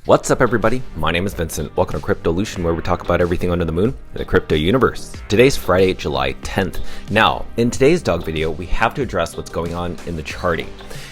What's up everybody, my name is Vincent. Welcome to Cryptolution, where we talk about everything under the moon in the crypto universe. Today's Friday, July 10th. Now, in today's dog video, we have to address what's going on in the charting.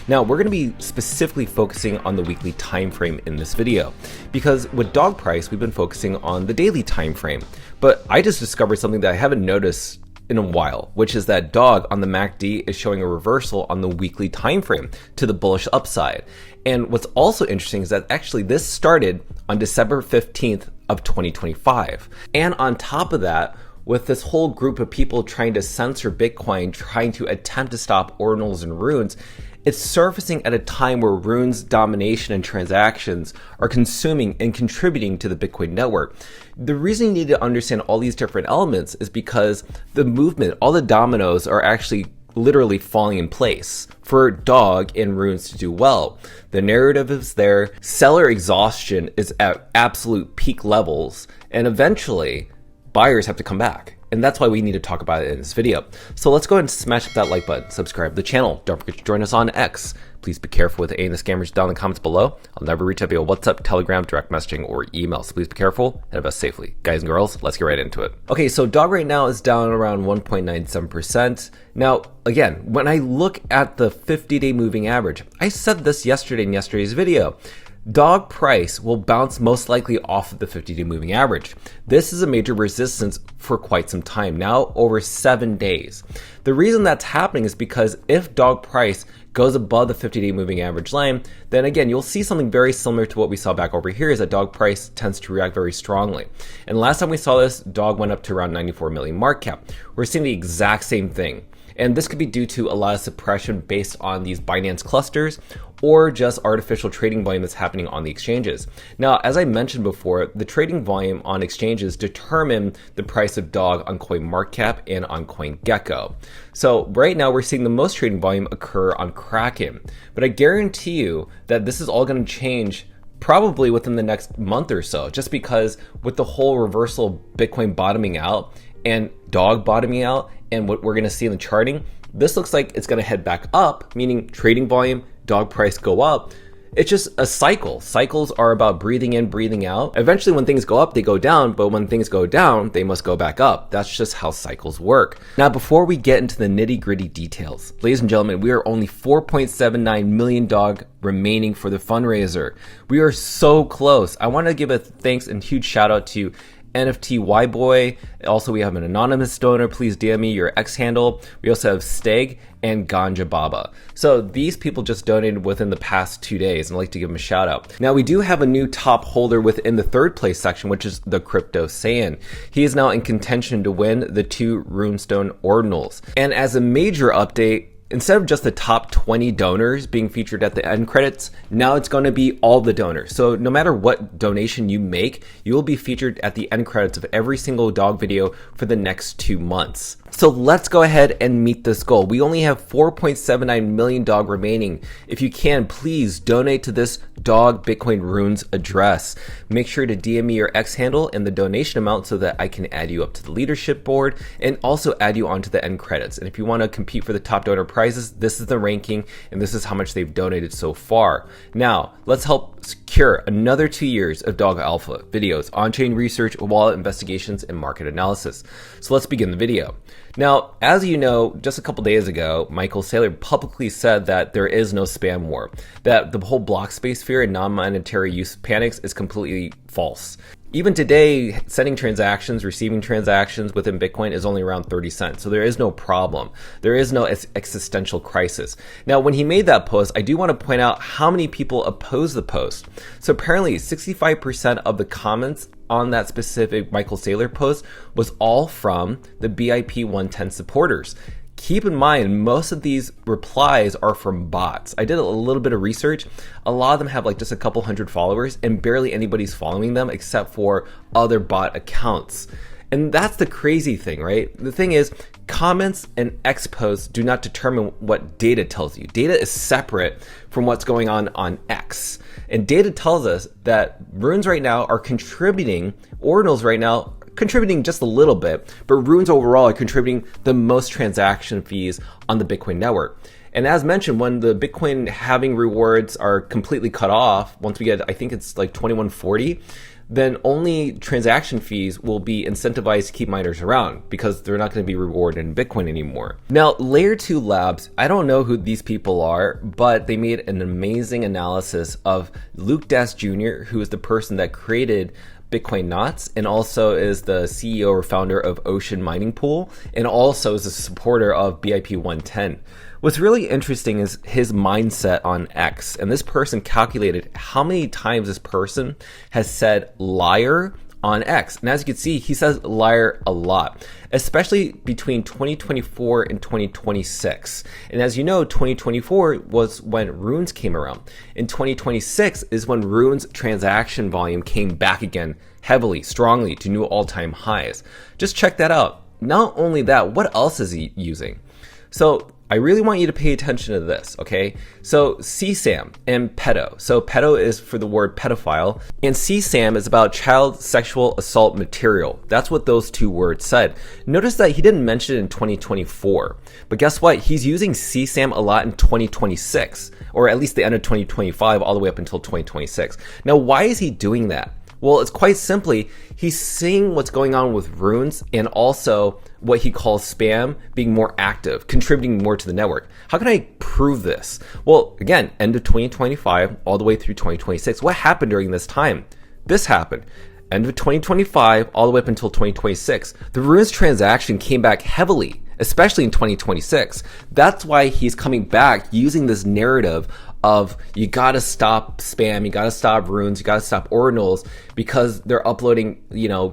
Now, we're going to be specifically focusing on the weekly time frame in this video, because with dog price, we've been focusing on the daily time frame. But I just discovered something that I haven't noticed in a while, which is that dog on the MACD is showing a reversal on the weekly time frame to the bullish upside. And what's also interesting is that actually this started on December 15th of 2025. And on top of that, with this whole group of people trying to censor Bitcoin, trying to attempt to stop ordinals and runes, it's surfacing at a time where runes domination and transactions are consuming and contributing to the Bitcoin network. The reason you need to understand all these different elements is because the movement, all the dominoes are actually literally falling in place for dog and runes to do well. The narrative is there, seller exhaustion is at absolute peak levels, and eventually buyers have to come back. And that's why we need to talk about it in this video. So let's go ahead and smash up that like button, subscribe to the channel. Don't forget to join us on X. Please be careful with any of the scammers down in the comments below. I'll never reach out via WhatsApp, Telegram, direct messaging, or email. So please be careful and invest safely. Guys and girls, let's get right into it. Okay, so dog right now is down around 1.97%. Now, again, when I look at the 50-day moving average, I said this yesterday in yesterday's video. Dog price will bounce most likely off of the 50-day moving average. This is a major resistance for quite some time now, over 7 days. The reason that's happening is because if dog price goes above the 50-day moving average line, then again, you'll see something very similar to what we saw back over here, is that dog price tends to react very strongly. And last time we saw this, dog went up to around 94 million market cap. We're seeing the exact same thing. And this could be due to a lot of suppression based on these Binance clusters or just artificial trading volume that's happening on the exchanges. Now, as I mentioned before, the trading volume on exchanges determine the price of dog on CoinMarketCap and on CoinGecko. So right now we're seeing the most trading volume occur on Kraken. But I guarantee you that this is all going to change probably within the next month or so, just because with the whole reversal of Bitcoin bottoming out and dog bottoming out, and what we're going to see in the charting, this looks like it's going to head back up, meaning trading volume, dog price go up. It's just a cycle. Cycles are about breathing in, breathing out. Eventually when things go up, they go down, but when things go down, they must go back up. That's just how cycles work. Now, before we get into the nitty gritty details, ladies and gentlemen, we are only 4.79 million dog remaining for the fundraiser. We are so close. I want to give a thanks and huge shout out to NFT Yboy. Also, we have an anonymous donor. Please DM me your X handle. We also have Steg and Ganja Baba. So these people just donated within the past 2 days, and I'd like to give them a shout out. Now, we do have a new top holder within the third place section, which is the Crypto Saiyan. He is now in contention to win the 2 Runestone Ordinals. And as a major update, instead of just the top 20 donors being featured at the end credits, now it's going to be all the donors. So no matter what donation you make, you will be featured at the end credits of every single dog video for the next 2 months. So let's go ahead and meet this goal. We only have 4.79 million dog remaining. If you can, please donate to this dog Bitcoin runes address. Make sure to DM me your X handle and the donation amount so that I can add you up to the leadership board and also add you onto the end credits. And if you want to compete for the top donor prizes, this is the ranking and this is how much they've donated so far. Now, let's help secure another 2 years of Dog Alpha videos, on-chain research, wallet investigations, and market analysis. So let's begin the video. Now, as you know, just a couple days ago, Michael Saylor publicly said that there is no spam war, that the whole block space fear and non-monetary use panics is completely false. Even today, sending transactions, receiving transactions within Bitcoin is only around 30 cents. So there is no problem. There is no existential crisis. Now, when he made that post, I do want to point out how many people opposed the post. So apparently 65% of the comments on that specific Michael Saylor post was all from the BIP 110 supporters. Keep in mind, most of these replies are from bots. I did a little bit of research. A lot of them have like just a couple hundred followers and barely anybody's following them except for other bot accounts. And that's the crazy thing, right? The thing is, comments and X posts do not determine what data tells you. Data is separate from what's going on X. And data tells us that runes right now are contributing, ordinals right now contributing just a little bit, but runes overall are contributing the most transaction fees on the Bitcoin network. And as mentioned, when the Bitcoin halving rewards are completely cut off, once we get, I think it's like 2140, then only transaction fees will be incentivized to keep miners around because they're not going to be rewarded in Bitcoin anymore. Now, Layer 2 Labs, I don't know who these people are, but they made an amazing analysis of Luke Das Jr., who is the person that created Bitcoin Knots and also is the CEO or founder of Ocean Mining Pool and also is a supporter of BIP 110. What's really interesting is his mindset on X, and this person calculated how many times this person has said liar on X. And as you can see, he says liar a lot, especially between 2024 and 2026. And as you know, 2024 was when runes came around. In 2026 is when runes transaction volume came back again heavily, strongly to new all-time highs. Just check that out. Not only that, what else is he using? So I really want you to pay attention to this, okay? So CSAM and pedo. So pedo is for the word pedophile, and CSAM is about child sexual assault material. That's what those two words said. Notice that he didn't mention it in 2024, but guess what? He's using CSAM a lot in 2026, or at least the end of 2025 all the way up until 2026. Now, why is he doing that? Well, it's quite simply, he's seeing what's going on with runes and also what he calls spam being more active, contributing more to the network. How can I prove this? Well, again, end of 2025 all the way through 2026. What happened during this time? This happened. End of 2025 all the way up until 2026. The runes transaction came back heavily, especially in 2026. That's why he's coming back using this narrative of you gotta stop spam, you gotta stop runes, you gotta stop ordinals because they're uploading,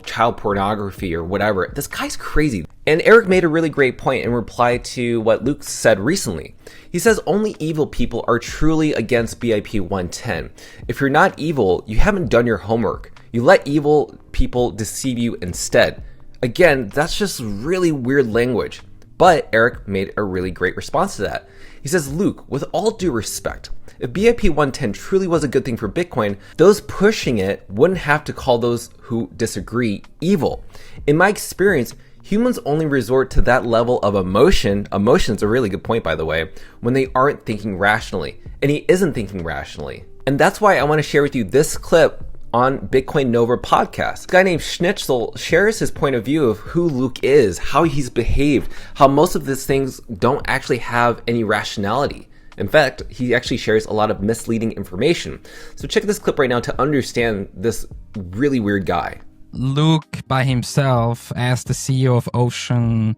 child pornography or whatever. This guy's crazy. And Eric made a really great point in reply to what Luke said recently. He says only evil people are truly against BIP 110. If you're not evil, you haven't done your homework. You let evil people deceive you instead. Again, that's just really weird language. But Eric made a really great response to that. He says, Luke, with all due respect, if BIP 110 truly was a good thing for Bitcoin, those pushing it wouldn't have to call those who disagree evil. In my experience, humans only resort to that level of emotion. Emotion's a really good point, by the way, when they aren't thinking rationally. And he isn't thinking rationally. And that's why I want to share with you this clip on Bitcoin Nova podcast. A guy named Schnitzel shares his point of view of who Luke is, how he's behaved, how most of these things don't actually have any rationality. In fact, he actually shares a lot of misleading information. So check this clip right now to understand this really weird guy. Luke by himself as the CEO of Ocean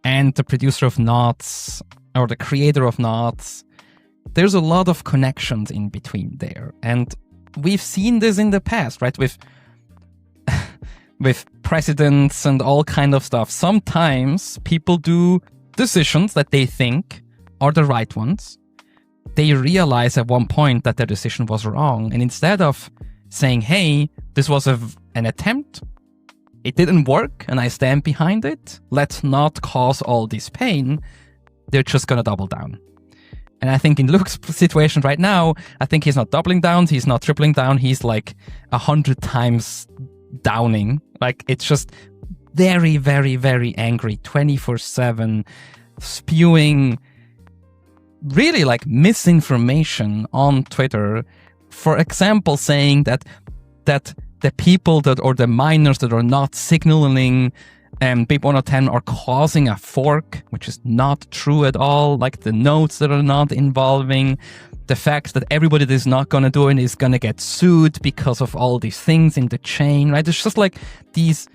and the producer of Knots, or the creator of Knots, there's a lot of connections in between there. And we've seen this in the past, right? With presidents and all kind of stuff. Sometimes people do decisions that they think are the right ones. They realize at one point that their decision was wrong. And instead of saying, hey, this was an attempt, it didn't work, and I stand behind it, let's not cause all this pain, they're just going to double down. And I think in Luke's situation right now, I think he's not doubling down, he's not tripling down, he's like 100 times downing. Like, it's just very, very, very angry, 24/7, spewing really like misinformation on Twitter. For example, saying that the people that, or the miners that are not signaling BIP 110 are causing a fork, which is not true at all. Like the nodes that are not involving, the fact that everybody that is not going to do it is going to get sued because of all these things in the chain, right? It's just like these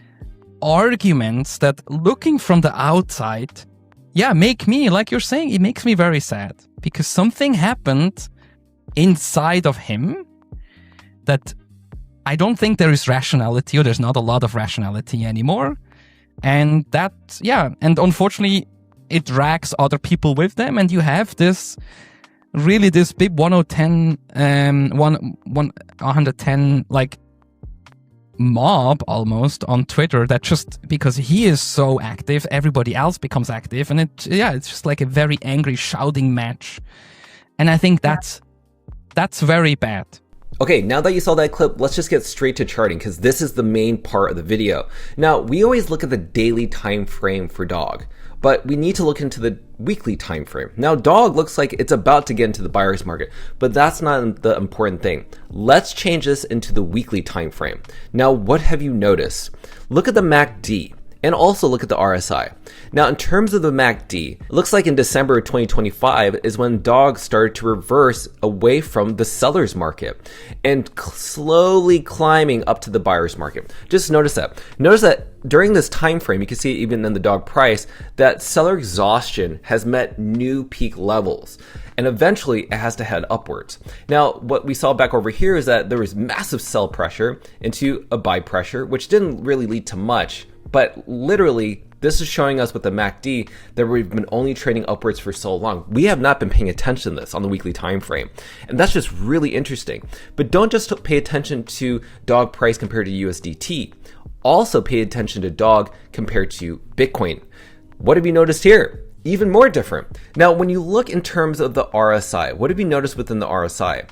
arguments that, looking from the outside, make me, like you're saying, it makes me very sad because something happened inside of him that I don't think there is rationality, or there's not a lot of rationality anymore. And that, and unfortunately, it drags other people with them. And you have this BIP 110, like, mob almost on Twitter that just, because he is so active, everybody else becomes active. And it's just like a very angry shouting match. And I think that's very bad. Okay, now that you saw that clip, let's just get straight to charting because this is the main part of the video. Now, we always look at the daily time frame for dog, but we need to look into the weekly time frame. Now, dog looks like it's about to get into the buyer's market, but that's not the important thing. Let's change this into the weekly time frame. Now, what have you noticed? Look at the MACD. And also look at the RSI. Now, in terms of the MACD, it looks like in December of 2025 is when dog started to reverse away from the seller's market and slowly climbing up to the buyer's market. Just notice that. Notice that during this time frame, you can see even in the dog price, that seller exhaustion has met new peak levels. And eventually it has to head upwards. Now, what we saw back over here is that there was massive sell pressure into a buy pressure, which didn't really lead to much. But literally, this is showing us with the MACD that we've been only trading upwards for so long. We have not been paying attention to this on the weekly time frame. And that's just really interesting. But don't just pay attention to dog price compared to USDT. Also pay attention to dog compared to Bitcoin. What have you noticed here? Even more different. Now, when you look in terms of the RSI, what have you noticed within the RSI?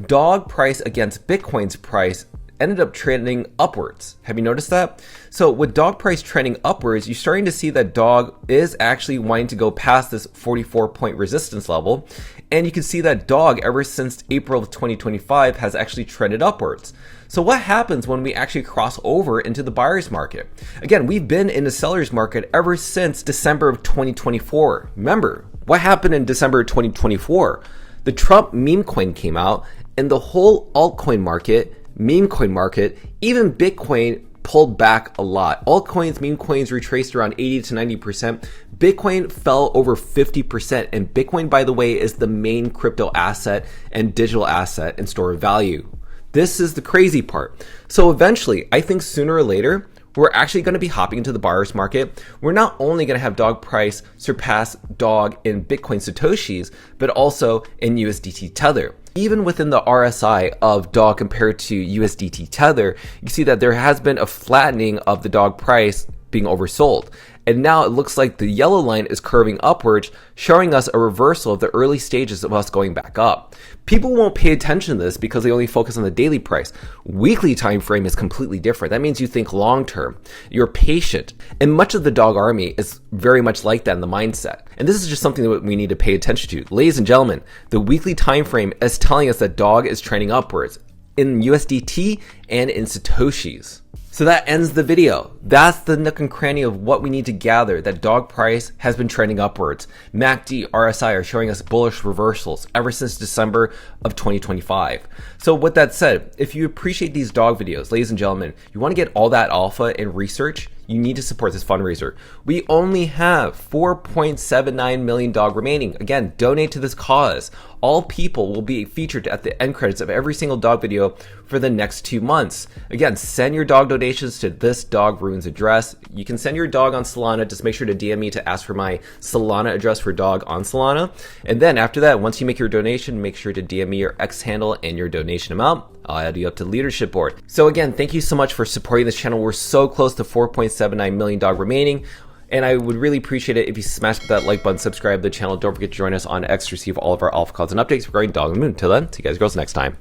Dog price against Bitcoin's price ended up trending upwards. Have you noticed that? So with dog price trending upwards, you're starting to see that dog is actually wanting to go past this 44-point resistance level. And you can see that dog ever since April of 2025 has actually trended upwards. So what happens when we actually cross over into the buyer's market? Again, we've been in the seller's market ever since December of 2024. Remember, what happened in December of 2024? The Trump meme coin came out and the whole altcoin market, meme coin market, even Bitcoin pulled back a lot. Altcoins, meme coins retraced around 80 to 90%. Bitcoin fell over 50%. And Bitcoin, by the way, is the main crypto asset and digital asset and store of value. This is the crazy part. So eventually, I think sooner or later, we're actually going to be hopping into the buyer's market. We're not only going to have dog price surpass dog in Bitcoin Satoshis, but also in USDT Tether. Even within the RSI of dog compared to USDT Tether, you see that there has been a flattening of the dog price being oversold. And now it looks like the yellow line is curving upwards, showing us a reversal of the early stages of us going back up. People won't pay attention to this because they only focus on the daily price. Weekly time frame is completely different. That means you think long term. You're patient. And much of the dog army is very much like that in the mindset. And this is just something that we need to pay attention to. Ladies and gentlemen, the weekly time frame is telling us that dog is trending upwards in USDT and in Satoshis. So that ends the video. That's the nook and cranny of what we need to gather, that dog price has been trending upwards. MACD, RSI are showing us bullish reversals ever since December of 2025. So with that said, if you appreciate these dog videos, ladies and gentlemen, you want to get all that alpha and research, you need to support this fundraiser. We only have $4.79 million remaining. Again, donate to this cause. All people will be featured at the end credits of every single dog video for the next 2 months. Again, send your dog donations to this dog runes address. You can send your dog on Solana. Just make sure to DM me to ask for my Solana address for dog on Solana. And then after that, once you make your donation, make sure to DM me your X handle and your donation amount. I'll add you up to the leadership board. So again, thank you so much for supporting this channel. We're so close to $4.79 million remaining. And I would really appreciate it if you smash that like button, subscribe to the channel. Don't forget to join us on X to receive all of our alpha calls and updates regarding Dog and Moon. Till then, see you guys girls next time.